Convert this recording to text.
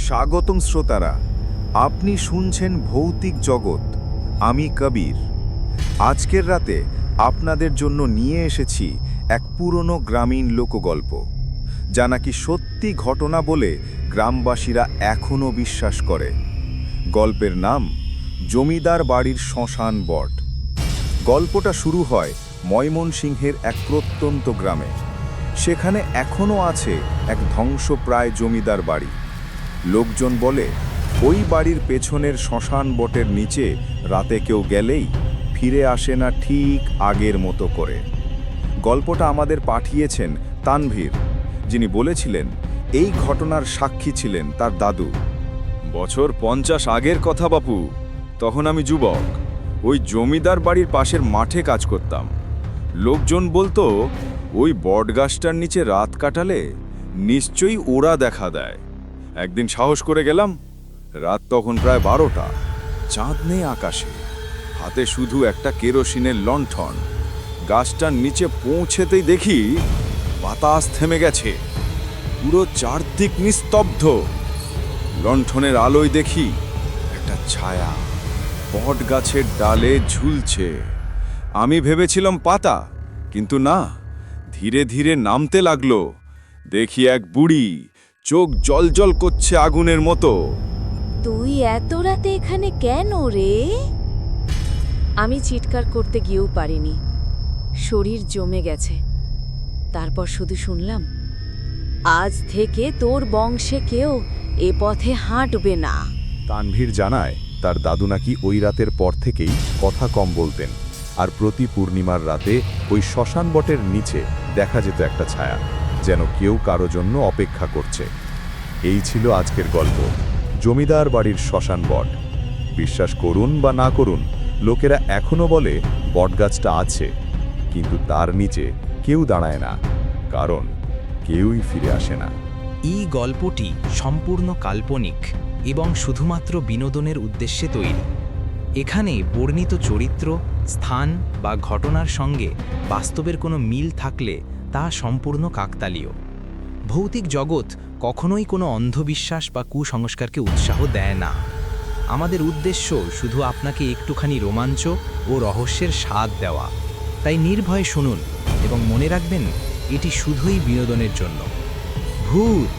স্বাগতম শ্রোতারা, আপনি শুনছেন ভৌতিক জগৎ। আমি কবির। আজকের রাতে আপনাদের জন্য নিয়ে এসেছি এক পুরনো গ্রামীণ লোকগল্প, যা নাকি সত্যি ঘটনা বলে গ্রামবাসীরা এখনও বিশ্বাস করে। গল্পের নাম জমিদার বাড়ির শ্মশান বট। গল্পটা শুরু হয় ময়মনসিংহের এক প্রত্যন্ত গ্রামে। সেখানে এখনও আছে এক ধ্বংসপ্রায় জমিদার বাড়ি। লোকজন বলে ওই বাড়ির পেছনের শ্মশান বটের নিচে রাতে কেউ গেলেই ফিরে আসে না ঠিক আগের মতো করে। গল্পটা আমাদের পাঠিয়েছেন তানভীর, যিনি বলেছিলেন এই ঘটনার সাক্ষী ছিলেন তার দাদু। বছর 50 আগের কথা বাপু। তখন আমি যুবক, ওই জমিদার বাড়ির পাশের মাঠে কাজ করতাম। লোকজন বলতো ওই বটগাছটার নিচে রাত কাটালে নিশ্চয়ই ওরা দেখা দেয়। একদিন সাহস করে গেলাম। রাত তখন প্রায় 12টা, চাঁদ নেই আকাশে, হাতে শুধু একটা কেরোসিনের লণ্ঠন। গাছটার নিচে পৌঁছেতেই দেখি বাতাস থেমে গেছে, পুরো চারদিক নিস্তব্ধ। লণ্ঠনের আলোয় দেখি একটা ছায়া বট গাছের ডালে ঝুলছে। আমি ভেবেছিলাম পাতা, কিন্তু না, ধীরে ধীরে নামতে লাগলো। দেখি এক বুড়ি, চোখ জ্বলজ্বল করছে আগুনের মতো। তুই এত রাতে এখানে কেন রে? আমি চিৎকার করতে গিয়েও পারিনি, শরীর জমে গেছে। তারপর শুধু শুনলাম, আজ থেকে তোর বংশে কেউ এ পথে হাঁটবে না। তানভীর জানায় তার দাদু নাকি ওই রাতের পর থেকেই কথা কম বলতেন, আর প্রতি পূর্ণিমার রাতে ওই শ্মশান বটের নিচে দেখা যেত একটা ছায়া, যেন কেউ কারো জন্য অপেক্ষা করছে। এই ছিল আজকের গল্প, জমিদার বাড়ির শ্মশান বট। বিশ্বাস করুন বা না করুন, লোকেরা এখনো বলে বটগাছটা আছে, কিন্তু তার নিচে কেউ দাঁড়ায় না, কারণ কেউই ফিরে আসে না। এই গল্পটি সম্পূর্ণ কাল্পনিক এবং শুধুমাত্র বিনোদনের উদ্দেশ্যে তৈরি। এখানে বর্ণিত চরিত্র, স্থান বা ঘটনার সঙ্গে বাস্তবের কোনো মিল থাকলে তা সম্পূর্ণ কাকতালীয়। ভৌতিক জগৎ কখনোই কোনো অন্ধবিশ্বাস বা কুসংস্কারকে উৎসাহ দেয় না। আমাদের উদ্দেশ্য শুধু আপনাকে একটুখানি রোমাঞ্চ ও রহস্যের স্বাদ দেওয়া। তাই নির্ভয়ে শুনুন এবং মনে রাখবেন, এটি শুধুই বিনোদনের জন্য। ভূত